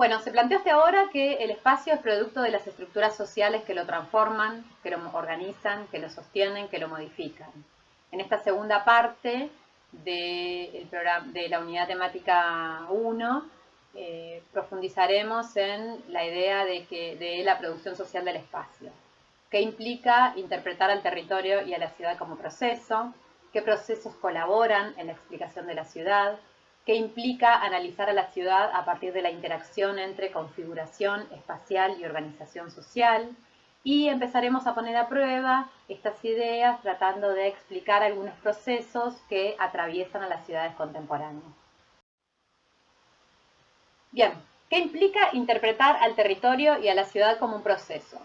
Bueno, se planteó hasta ahora que el espacio es producto de las estructuras sociales que lo transforman, que lo organizan, que lo sostienen, que lo modifican. En esta segunda parte de la unidad temática 1, profundizaremos en la idea de la producción social del espacio. ¿Qué implica interpretar al territorio y a la ciudad como proceso? ¿Qué procesos colaboran en la explicación de la ciudad? ¿Qué implica analizar a la ciudad a partir de la interacción entre configuración espacial y organización social? Y empezaremos a poner a prueba estas ideas tratando de explicar algunos procesos que atraviesan a las ciudades contemporáneas. Bien, ¿qué implica interpretar al territorio y a la ciudad como un proceso?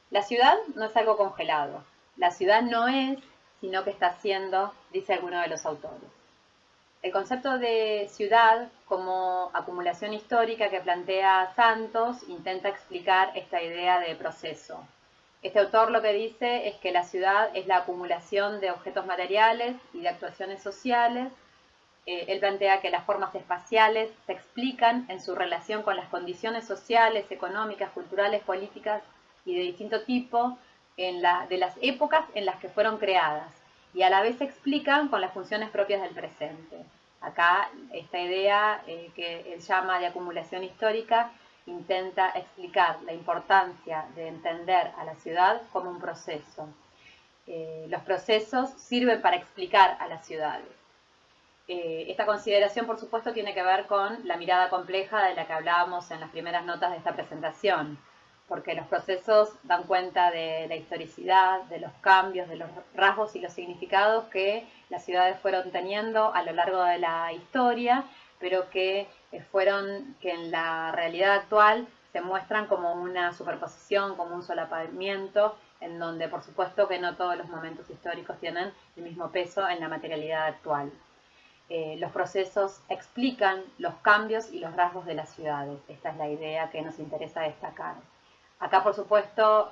La ciudad no es algo congelado. La ciudad no es, sino que está siendo, dice alguno de los autores. El concepto de ciudad como acumulación histórica que plantea Santos intenta explicar esta idea de proceso. Este autor lo que dice es que la ciudad es la acumulación de objetos materiales y de actuaciones sociales. Él plantea que las formas espaciales se explican en su relación con las condiciones sociales, económicas, culturales, políticas y de distinto tipo de las épocas en las que fueron creadas, y a la vez se explican con las funciones propias del presente. Acá esta idea que él llama de acumulación histórica intenta explicar la importancia de entender a la ciudad como un proceso. Los procesos sirven para explicar a las ciudades. Esta consideración, por supuesto, tiene que ver con la mirada compleja de la que hablábamos en las primeras notas de esta presentación, porque los procesos dan cuenta de la historicidad, de los cambios, de los rasgos y los significados que las ciudades fueron teniendo a lo largo de la historia, pero que en la realidad actual se muestran como una superposición, como un solapamiento, en donde por supuesto que no todos los momentos históricos tienen el mismo peso en la materialidad actual. Los procesos explican los cambios y los rasgos de las ciudades. Esta es la idea que nos interesa destacar. Acá, por supuesto,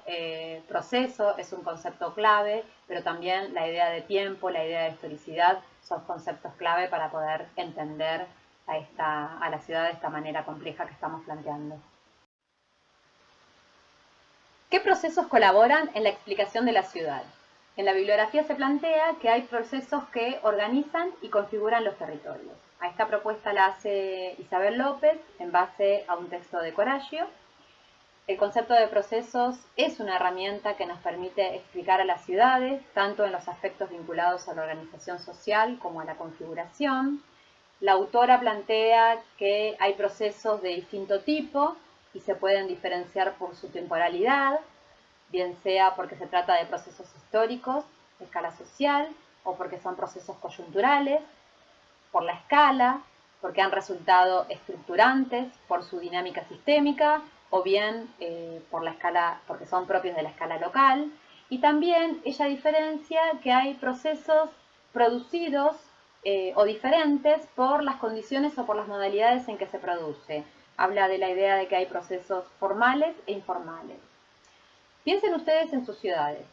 proceso es un concepto clave, pero también la idea de tiempo, la idea de historicidad son conceptos clave para poder entender a la ciudad de esta manera compleja que estamos planteando. ¿Qué procesos colaboran en la explicación de la ciudad? En la bibliografía se plantea que hay procesos que organizan y configuran los territorios. A esta propuesta la hace Isabel López en base a un texto de Coragio. El concepto de procesos es una herramienta que nos permite explicar a las ciudades, tanto en los aspectos vinculados a la organización social como a la configuración. La autora plantea que hay procesos de distinto tipo y se pueden diferenciar por su temporalidad, bien sea porque se trata de procesos históricos, de escala social, o porque son procesos coyunturales, por la escala, porque han resultado estructurantes por su dinámica sistémica, o bien por la escala, porque son propios de la escala local. Y también ella diferencia que hay procesos producidos o diferentes por las condiciones o por las modalidades en que se produce. Habla de la idea de que hay procesos formales e informales. Piensen ustedes en sus ciudades,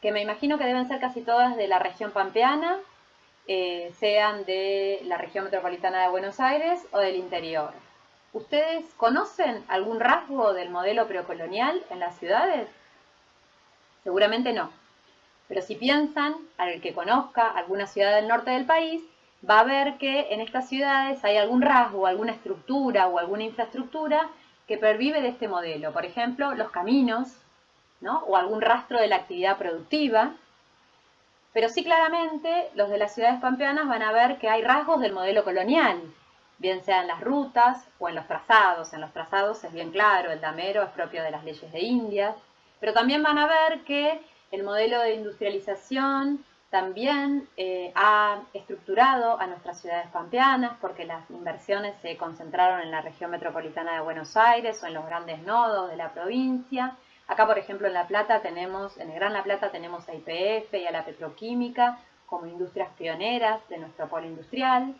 que me imagino que deben ser casi todas de la región pampeana, sean de la región metropolitana de Buenos Aires o del interior. ¿Ustedes conocen algún rasgo del modelo precolonial en las ciudades? Seguramente no. Pero si piensan, al que conozca alguna ciudad del norte del país, va a ver que en estas ciudades hay algún rasgo, alguna estructura o alguna infraestructura que pervive de este modelo. Por ejemplo, los caminos, ¿no? O algún rastro de la actividad productiva. Pero sí claramente los de las ciudades pampeanas van a ver que hay rasgos del modelo colonial, bien sea en las rutas o en los trazados. En los trazados es bien claro, el damero es propio de las leyes de Indias, pero también van a ver que el modelo de industrialización también ha estructurado a nuestras ciudades pampeanas, porque las inversiones se concentraron en la región metropolitana de Buenos Aires o en los grandes nodos de la provincia. Acá, por ejemplo, en La Plata en el Gran La Plata tenemos a YPF y a la petroquímica como industrias pioneras de nuestro polo industrial.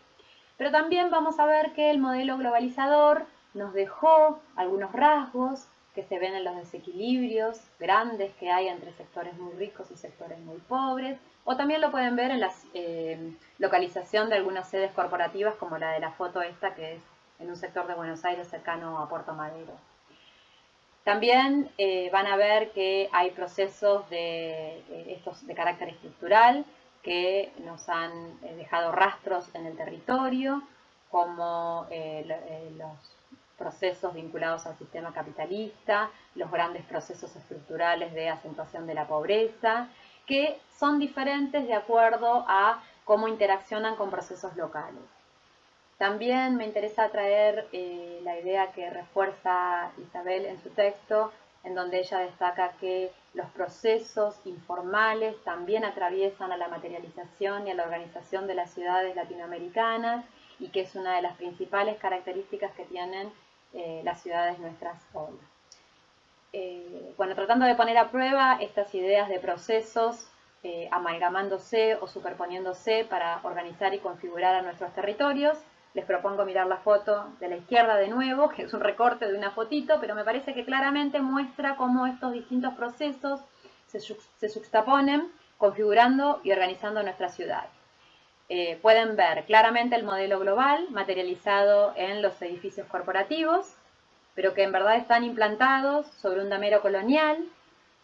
Pero también vamos a ver que el modelo globalizador nos dejó algunos rasgos que se ven en los desequilibrios grandes que hay entre sectores muy ricos y sectores muy pobres, o también lo pueden ver en la localización de algunas sedes corporativas, como la de la foto esta, que es en un sector de Buenos Aires cercano a Puerto Madero. También van a ver que hay procesos estos de carácter estructural que nos han dejado rastros en el territorio, como los procesos vinculados al sistema capitalista, los grandes procesos estructurales de acentuación de la pobreza, que son diferentes de acuerdo a cómo interaccionan con procesos locales. También me interesa traer la idea que refuerza Isabel en su texto, en donde ella destaca que los procesos informales también atraviesan a la materialización y a la organización de las ciudades latinoamericanas y que es una de las principales características que tienen las ciudades nuestras hoy. Bueno, tratando de poner a prueba estas ideas de procesos amalgamándose o superponiéndose para organizar y configurar a nuestros territorios, les propongo mirar la foto de la izquierda de nuevo, que es un recorte de una fotito, pero me parece que claramente muestra cómo estos distintos procesos se juxtaponen, configurando y organizando nuestra ciudad. Pueden ver claramente el modelo global materializado en los edificios corporativos, pero que en verdad están implantados sobre un damero colonial,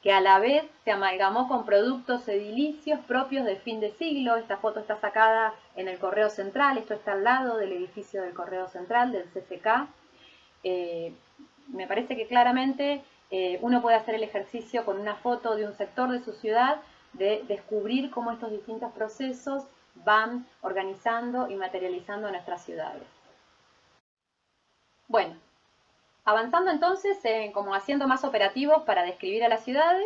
que a la vez se amalgamó con productos edilicios propios del fin de siglo. Esta foto está sacada en el Correo Central, esto está al lado del edificio del Correo Central, del CCK. Me parece que claramente uno puede hacer el ejercicio con una foto de un sector de su ciudad, de descubrir cómo estos distintos procesos van organizando y materializando nuestras ciudades. Bueno, avanzando entonces, como haciendo más operativos para describir a las ciudades,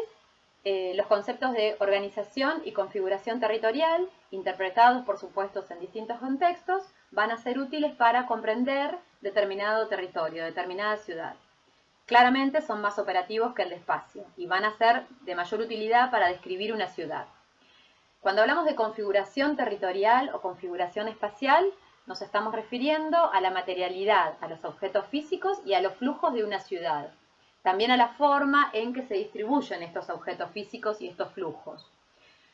los conceptos de organización y configuración territorial, interpretados por supuesto en distintos contextos, van a ser útiles para comprender determinado territorio, determinada ciudad. Claramente son más operativos que el de espacio y van a ser de mayor utilidad para describir una ciudad. Cuando hablamos de configuración territorial o configuración espacial, nos estamos refiriendo a la materialidad, a los objetos físicos y a los flujos de una ciudad. También a la forma en que se distribuyen estos objetos físicos y estos flujos.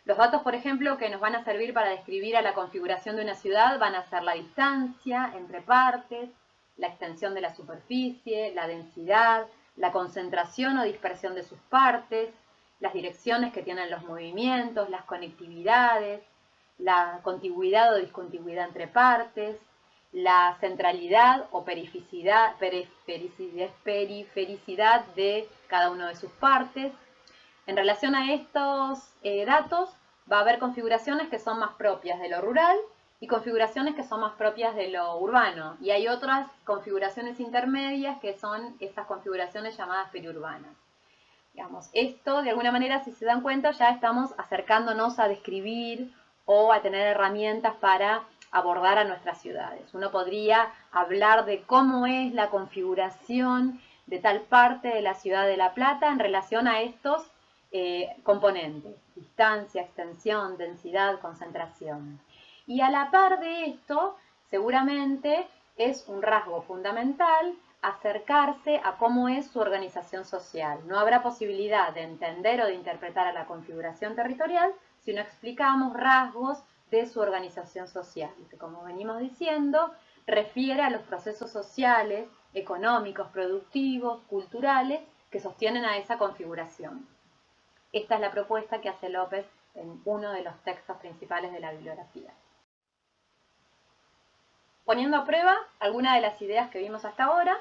Los datos, por ejemplo, que nos van a servir para describir a la configuración de una ciudad van a ser la distancia entre partes, la extensión de la superficie, la densidad, la concentración o dispersión de sus partes, las direcciones que tienen los movimientos, las conectividades, la contigüidad o discontigüidad entre partes, la centralidad o perificidad de cada una de sus partes. En relación a estos datos, va a haber configuraciones que son más propias de lo rural y configuraciones que son más propias de lo urbano. Y hay otras configuraciones intermedias que son estas configuraciones llamadas periurbanas. Digamos, esto, de alguna manera, si se dan cuenta, ya estamos acercándonos a describir o a tener herramientas para abordar a nuestras ciudades. Uno podría hablar de cómo es la configuración de tal parte de la ciudad de La Plata en relación a estos componentes: distancia, extensión, densidad, concentración. Y a la par de esto, seguramente es un rasgo fundamental acercarse a cómo es su organización social. No habrá posibilidad de entender o de interpretar a la configuración territorial si no explicamos rasgos de su organización social, que, como venimos diciendo, refiere a los procesos sociales, económicos, productivos, culturales que sostienen a esa configuración. Esta es la propuesta que hace López en uno de los textos principales de la bibliografía. Poniendo a prueba algunas de las ideas que vimos hasta ahora,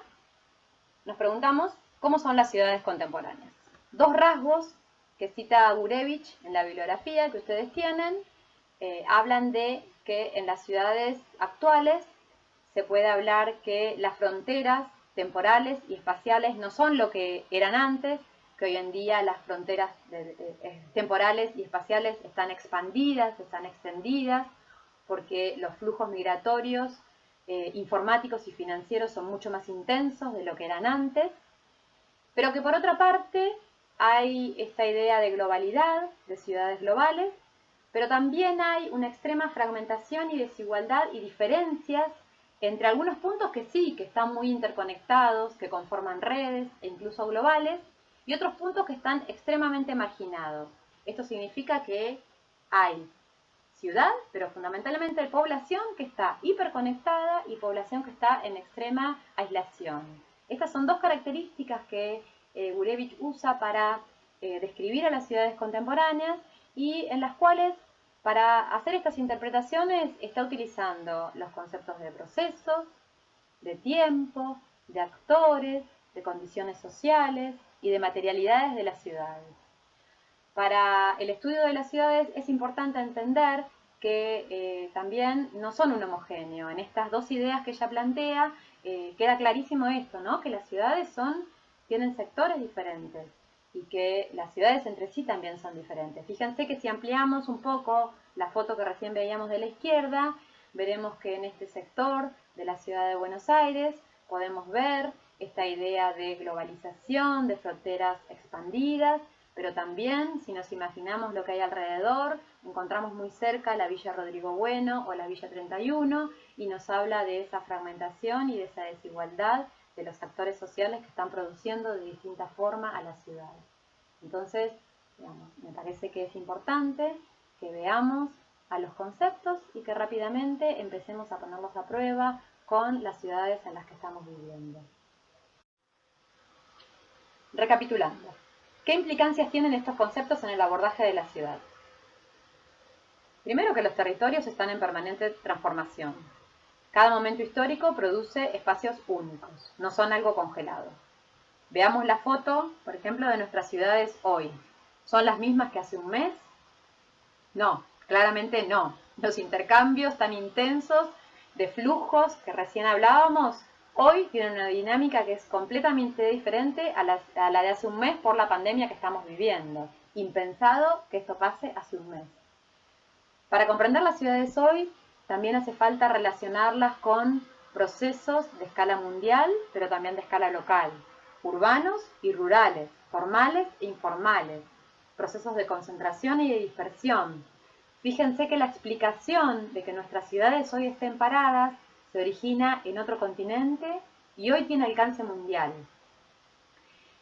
nos preguntamos cómo son las ciudades contemporáneas. Dos rasgos que cita Gurevich en la bibliografía que ustedes tienen, hablan de que en las ciudades actuales se puede hablar que las fronteras temporales y espaciales no son lo que eran antes, que hoy en día las fronteras temporales y espaciales están expandidas, están extendidas, porque los flujos migratorios informáticos y financieros son mucho más intensos de lo que eran antes, pero que por otra parte hay esta idea de globalidad, de ciudades globales, pero también hay una extrema fragmentación y desigualdad y diferencias entre algunos puntos que sí, que están muy interconectados, que conforman redes e incluso globales, y otros puntos que están extremadamente marginados. Esto significa que hay ciudad, pero fundamentalmente de población que está hiperconectada y población que está en extrema aislación. Estas son dos características que Gurevich usa para describir a las ciudades contemporáneas y en las cuales para hacer estas interpretaciones está utilizando los conceptos de procesos, de tiempo, de actores, de condiciones sociales y de materialidades de las ciudades. Para el estudio de las ciudades es importante entender que también no son un homogéneo. En estas dos ideas que ella plantea queda clarísimo esto, ¿no? Que las ciudades tienen sectores diferentes y que las ciudades entre sí también son diferentes. Fíjense que si ampliamos un poco la foto que recién veíamos de la izquierda, veremos que en este sector de la ciudad de Buenos Aires podemos ver esta idea de globalización, de fronteras expandidas, pero también, si nos imaginamos lo que hay alrededor, encontramos muy cerca la Villa Rodrigo Bueno o la Villa 31 y nos habla de esa fragmentación y de esa desigualdad de los actores sociales que están produciendo de distinta forma a la ciudad. Entonces, digamos, me parece que es importante que veamos a los conceptos y que rápidamente empecemos a ponerlos a prueba con las ciudades en las que estamos viviendo. Recapitulando, ¿qué implicancias tienen estos conceptos en el abordaje de la ciudad? Primero, que los territorios están en permanente transformación. Cada momento histórico produce espacios únicos, no son algo congelado. Veamos la foto, por ejemplo, de nuestras ciudades hoy. ¿Son las mismas que hace un mes? No, claramente no. Los intercambios tan intensos de flujos que recién hablábamos, hoy tienen una dinámica que es completamente diferente a la de hace un mes por la pandemia que estamos viviendo. Impensado que esto pase hace un mes. Para comprender las ciudades hoy, también hace falta relacionarlas con procesos de escala mundial, pero también de escala local, urbanos y rurales, formales e informales, procesos de concentración y de dispersión. Fíjense que la explicación de que nuestras ciudades hoy estén paradas se origina en otro continente y hoy tiene alcance mundial.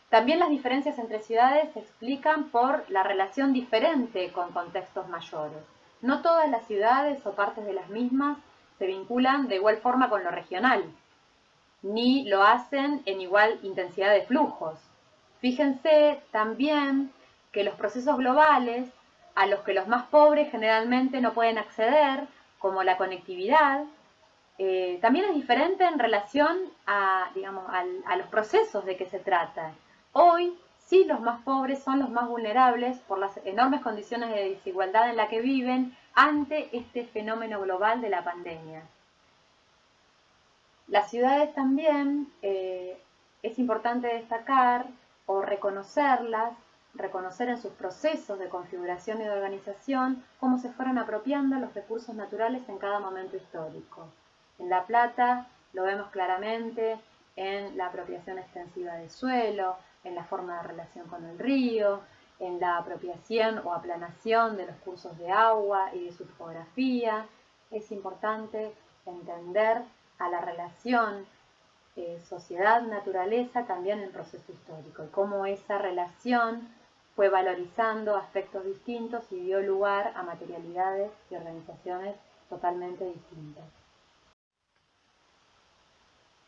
También las diferencias entre ciudades se explican por la relación diferente con contextos mayores. No todas las ciudades o partes de las mismas se vinculan de igual forma con lo regional, ni lo hacen en igual intensidad de flujos. Fíjense también que los procesos globales, a los que los más pobres generalmente no pueden acceder, como la conectividad, también es diferente en relación a, digamos, a los procesos de que se trata. Hoy, sí, los más pobres son los más vulnerables por las enormes condiciones de desigualdad en la que viven ante este fenómeno global de la pandemia. Las ciudades también es importante destacar o reconocerlas, reconocer en sus procesos de configuración y de organización cómo se fueron apropiando los recursos naturales en cada momento histórico. En La Plata lo vemos claramente en la apropiación extensiva del suelo, en la forma de relación con el río, en la apropiación o aplanación de los cursos de agua y de su topografía. Es importante entender a la relación sociedad-naturaleza también en el proceso histórico y cómo esa relación fue valorizando aspectos distintos y dio lugar a materialidades y organizaciones totalmente distintas.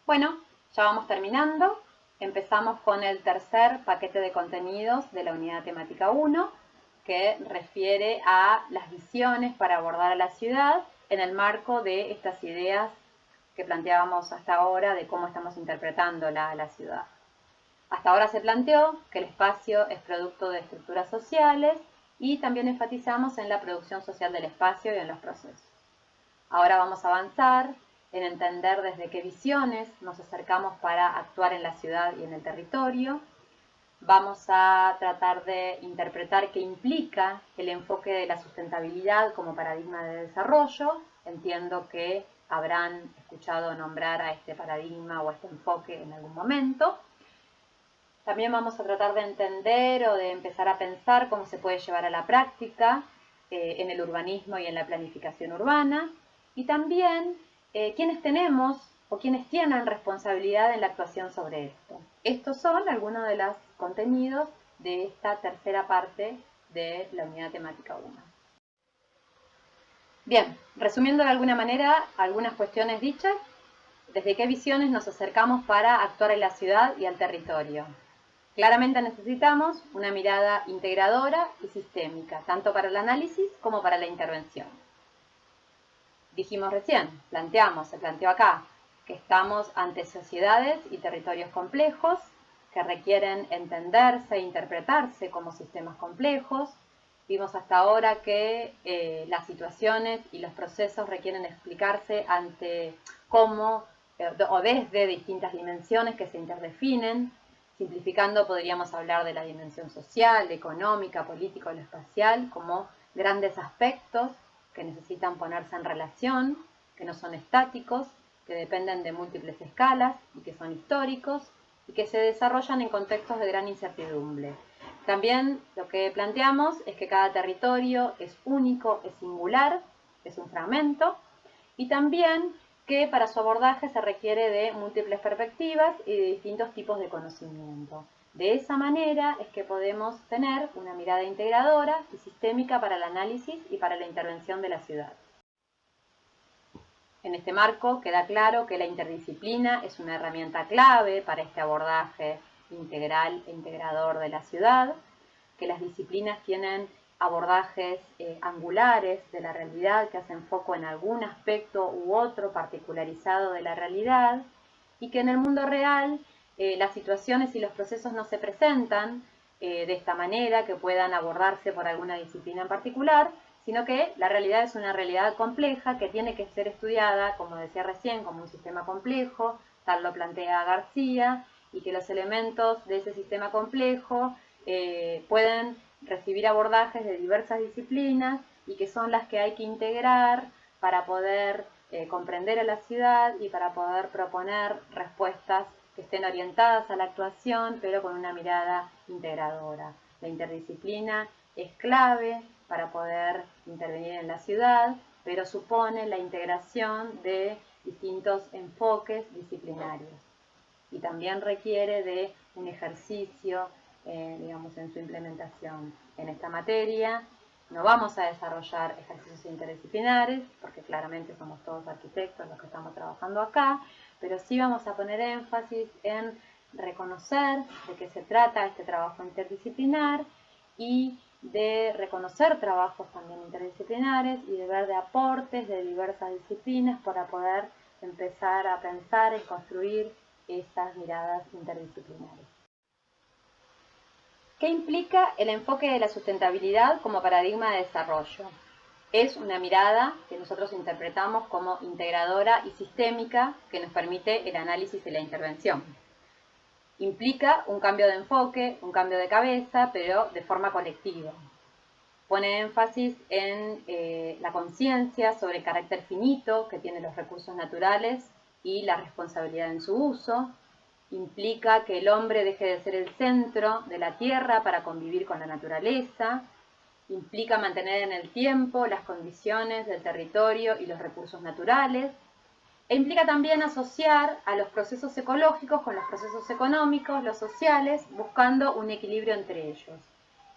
Bueno, ya vamos terminando. Empezamos con el tercer paquete de contenidos de la unidad temática 1, que refiere a las visiones para abordar a la ciudad en el marco de estas ideas que planteábamos hasta ahora de cómo estamos interpretando la ciudad. Hasta ahora se planteó que el espacio es producto de estructuras sociales y también enfatizamos en la producción social del espacio y en los procesos. Ahora vamos a avanzar en entender desde qué visiones nos acercamos para actuar en la ciudad y en el territorio. Vamos a tratar de interpretar qué implica el enfoque de la sustentabilidad como paradigma de desarrollo. Entiendo que habrán escuchado nombrar a este paradigma o a este enfoque en algún momento. También vamos a tratar de entender o de empezar a pensar cómo se puede llevar a la práctica en el urbanismo y en la planificación urbana. Y también quiénes tenemos o quiénes tienen responsabilidad en la actuación sobre esto. Estos son algunos de los contenidos de esta tercera parte de la unidad temática 1. Bien, resumiendo de alguna manera algunas cuestiones dichas, ¿desde qué visiones nos acercamos para actuar en la ciudad y al territorio? Claramente necesitamos una mirada integradora y sistémica, tanto para el análisis como para la intervención. Dijimos recién, se planteó acá, que estamos ante sociedades y territorios complejos que requieren entenderse e interpretarse como sistemas complejos. Vimos hasta ahora que las situaciones y los procesos requieren explicarse ante cómo o desde distintas dimensiones que se interdefinen. Simplificando, podríamos hablar de la dimensión social, económica, política o espacial como grandes aspectos que necesitan ponerse en relación, que no son estáticos, que dependen de múltiples escalas y que son históricos y que se desarrollan en contextos de gran incertidumbre. También lo que planteamos es que cada territorio es único, es singular, es un fragmento, y también que para su abordaje se requiere de múltiples perspectivas y de distintos tipos de conocimiento. De esa manera es que podemos tener una mirada integradora y sistémica para el análisis y para la intervención de la ciudad. En este marco queda claro que la interdisciplina es una herramienta clave para este abordaje integral e integrador de la ciudad, que las disciplinas tienen abordajes angulares de la realidad que hacen foco en algún aspecto u otro particularizado de la realidad y que en el mundo real las situaciones y los procesos no se presentan de esta manera que puedan abordarse por alguna disciplina en particular, sino que la realidad es una realidad compleja que tiene que ser estudiada, como decía recién, como un sistema complejo, tal lo plantea García, y que los elementos de ese sistema complejo pueden recibir abordajes de diversas disciplinas y que son las que hay que integrar para poder comprender a la ciudad y para poder proponer respuestas que estén orientadas a la actuación, pero con una mirada integradora. La interdisciplina es clave para poder intervenir en la ciudad, pero supone la integración de distintos enfoques disciplinarios y también requiere de un ejercicio, digamos, en su implementación en esta materia. No vamos a desarrollar ejercicios interdisciplinares, porque claramente somos todos arquitectos los que estamos trabajando acá, pero sí vamos a poner énfasis en reconocer de qué se trata este trabajo interdisciplinar y de reconocer trabajos también interdisciplinares y de ver de aportes de diversas disciplinas para poder empezar a pensar y construir esas miradas interdisciplinares. ¿Qué implica el enfoque de la sustentabilidad como paradigma de desarrollo? Es una mirada que nosotros interpretamos como integradora y sistémica que nos permite el análisis y la intervención. Implica un cambio de enfoque, un cambio de cabeza, pero de forma colectiva. Pone énfasis en la conciencia sobre el carácter finito que tienen los recursos naturales y la responsabilidad en su uso. Implica que el hombre deje de ser el centro de la tierra para convivir con la naturaleza. Implica mantener en el tiempo las condiciones del territorio y los recursos naturales. E implica también asociar a los procesos ecológicos con los procesos económicos, los sociales, buscando un equilibrio entre ellos.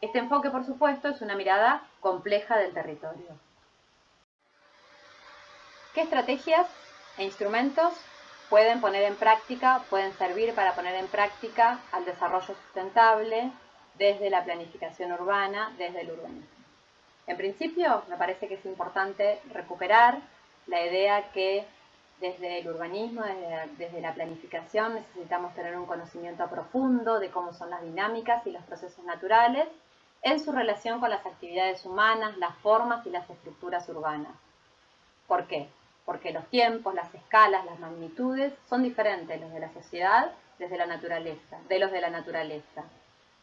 Este enfoque, por supuesto, es una mirada compleja del territorio. ¿Qué estrategias e instrumentos pueden servir para poner en práctica al desarrollo sustentable desde la planificación urbana, desde el urbanismo? En principio, me parece que es importante recuperar la idea que desde el urbanismo, desde la planificación, necesitamos tener un conocimiento profundo de cómo son las dinámicas y los procesos naturales en su relación con las actividades humanas, las formas y las estructuras urbanas. ¿Por qué? Porque los tiempos, las escalas, las magnitudes son diferentes los de la sociedad de la naturaleza.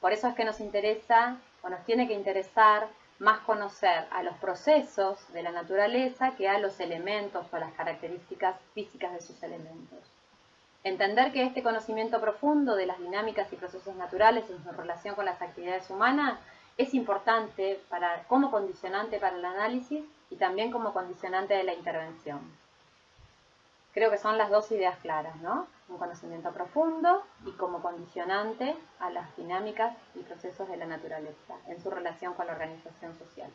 Por eso es que nos interesa o nos tiene que interesar más conocer a los procesos de la naturaleza que a los elementos o las características físicas de sus elementos. Entender que este conocimiento profundo de las dinámicas y procesos naturales en su relación con las actividades humanas es importante como condicionante para el análisis y también como condicionante de la intervención. Creo que son las dos ideas claras, ¿no? Un conocimiento profundo y como condicionante a las dinámicas y procesos de la naturaleza en su relación con la organización social.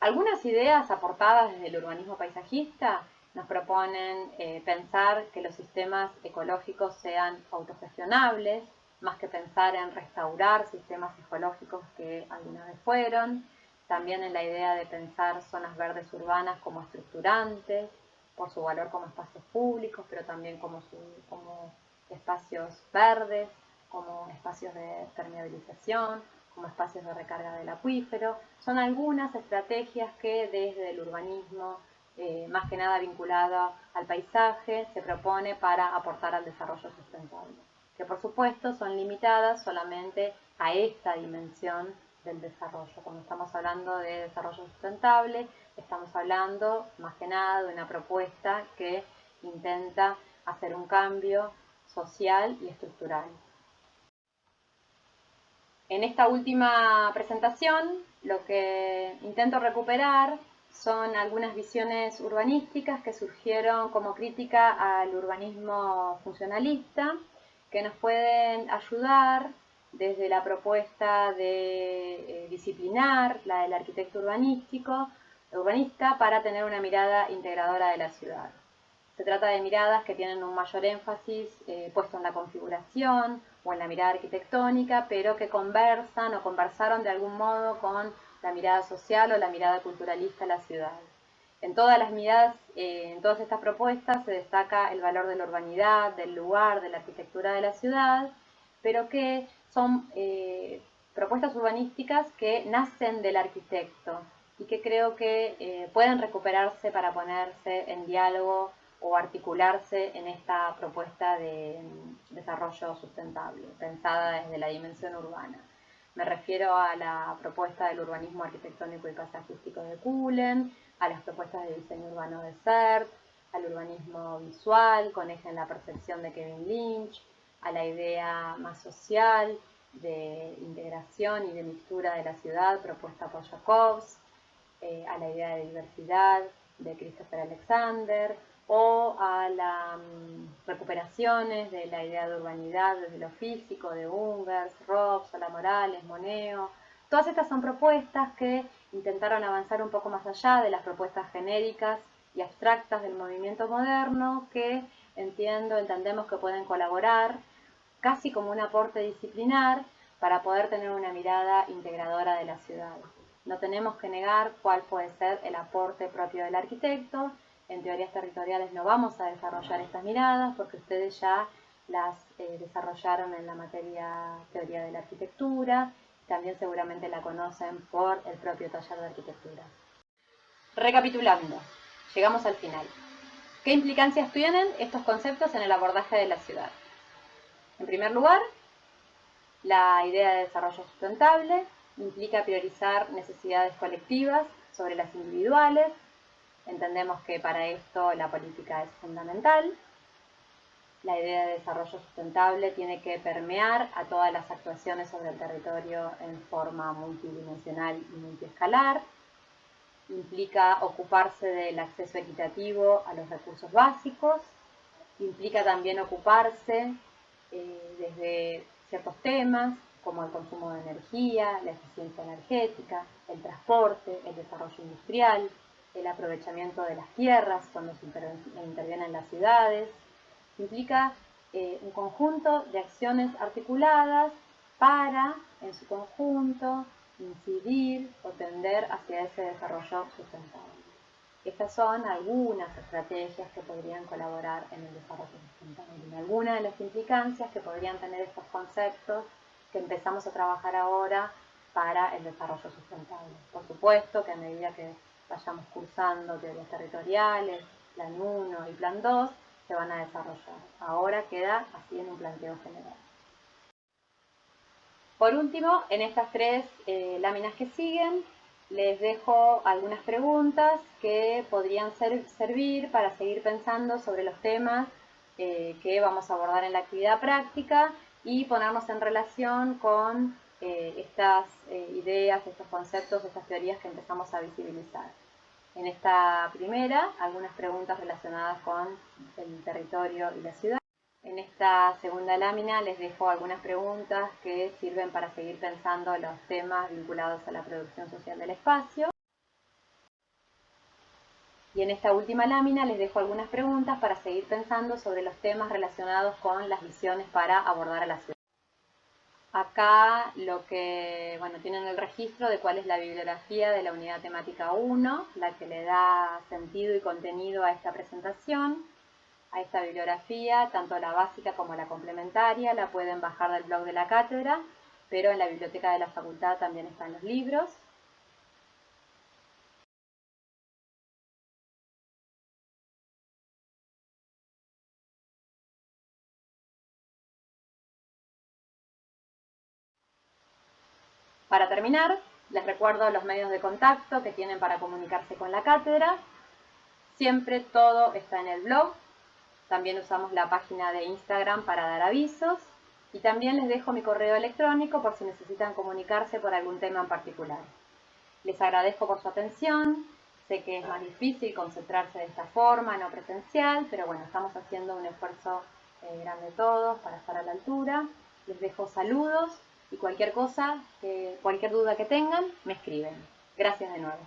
Algunas ideas aportadas desde el urbanismo paisajista nos proponen pensar que los sistemas ecológicos sean autogestionables, más que pensar en restaurar sistemas ecológicos que alguna vez fueron. También en la idea de pensar zonas verdes urbanas como estructurantes, por su valor como espacios públicos, pero también como espacios verdes, como espacios de permeabilización, como espacios de recarga del acuífero. Son algunas estrategias que desde el urbanismo, más que nada vinculado al paisaje, se propone para aportar al desarrollo sustentable, que por supuesto son limitadas solamente a esta dimensión del desarrollo. Cuando estamos hablando de desarrollo sustentable, estamos hablando más que nada de una propuesta que intenta hacer un cambio social y estructural. En esta última presentación, lo que intento recuperar son algunas visiones urbanísticas que surgieron como crítica al urbanismo funcionalista, que nos pueden ayudar desde la propuesta de disciplinar, la del arquitecto urbanista, para tener una mirada integradora de la ciudad. Se trata de miradas que tienen un mayor énfasis puesto en la configuración o en la mirada arquitectónica, pero que conversan o conversaron de algún modo con la mirada social o la mirada culturalista de la ciudad. En todas las miradas, en todas estas propuestas se destaca el valor de la urbanidad, del lugar, de la arquitectura de la ciudad, pero que son propuestas urbanísticas que nacen del arquitecto y que creo que pueden recuperarse para ponerse en diálogo o articularse en esta propuesta de desarrollo sustentable, pensada desde la dimensión urbana. Me refiero a la propuesta del urbanismo arquitectónico y paisajístico de Cullen, a las propuestas de diseño urbano de CERT, al urbanismo visual con eje en la percepción de Kevin Lynch, a la idea más social de integración y de mixtura de la ciudad propuesta por Jacobs, a la idea de diversidad de Christopher Alexander, o a las recuperaciones de la idea de urbanidad desde lo físico de Ungers, Robb, Solá Morales, Moneo. Todas estas son propuestas que intentaron avanzar un poco más allá de las propuestas genéricas y abstractas del movimiento moderno, que entendemos que pueden colaborar casi como un aporte disciplinar para poder tener una mirada integradora de la ciudad. No tenemos que negar cuál puede ser el aporte propio del arquitecto. En teorías territoriales no vamos a desarrollar estas miradas porque ustedes ya las desarrollaron en la materia teoría de la arquitectura. También seguramente la conocen por el propio taller de arquitectura. Recapitulando, llegamos al final. ¿Qué implicancias tienen estos conceptos en el abordaje de la ciudad? En primer lugar, la idea de desarrollo sustentable implica priorizar necesidades colectivas sobre las individuales. Entendemos que para esto la política es fundamental. La idea de desarrollo sustentable tiene que permear a todas las actuaciones sobre el territorio en forma multidimensional y multiescalar. Implica ocuparse del acceso equitativo a los recursos básicos. Implica también ocuparse desde ciertos temas como el consumo de energía, la eficiencia energética, el transporte, el desarrollo industrial, el aprovechamiento de las tierras cuando se intervienen las ciudades. Implica un conjunto de acciones articuladas para, en su conjunto, incidir o tender hacia ese desarrollo sustentable. Estas son algunas estrategias que podrían colaborar en el desarrollo sustentable. Y algunas de las implicancias que podrían tener estos conceptos que empezamos a trabajar ahora para el desarrollo sustentable. Por supuesto que a medida que vayamos cursando teorías territoriales, plan 1 y plan 2, se van a desarrollar. Ahora queda así en un planteo general. Por último, en estas tres láminas que siguen, les dejo algunas preguntas que podrían servir para seguir pensando sobre los temas que vamos a abordar en la actividad práctica y ponernos en relación con estas ideas, estos conceptos, estas teorías que empezamos a visibilizar. En esta primera, algunas preguntas relacionadas con el territorio y la ciudad. En esta segunda lámina les dejo algunas preguntas que sirven para seguir pensando los temas vinculados a la producción social del espacio. Y en esta última lámina les dejo algunas preguntas para seguir pensando sobre los temas relacionados con las visiones para abordar a la ciudad. Acá tienen el registro de cuál es la bibliografía de la unidad temática 1, la que le da sentido y contenido a esta presentación. A esta bibliografía, tanto la básica como la complementaria, la pueden bajar del blog de la cátedra, pero en la biblioteca de la facultad también están los libros. Para terminar, les recuerdo los medios de contacto que tienen para comunicarse con la cátedra. Siempre todo está en el blog. También usamos la página de Instagram para dar avisos. Y también les dejo mi correo electrónico por si necesitan comunicarse por algún tema en particular. Les agradezco por su atención. Sé que es más difícil concentrarse de esta forma, no presencial, pero bueno, estamos haciendo un esfuerzo grande todos para estar a la altura. Les dejo saludos y cualquier cosa, cualquier duda que tengan, me escriben. Gracias de nuevo.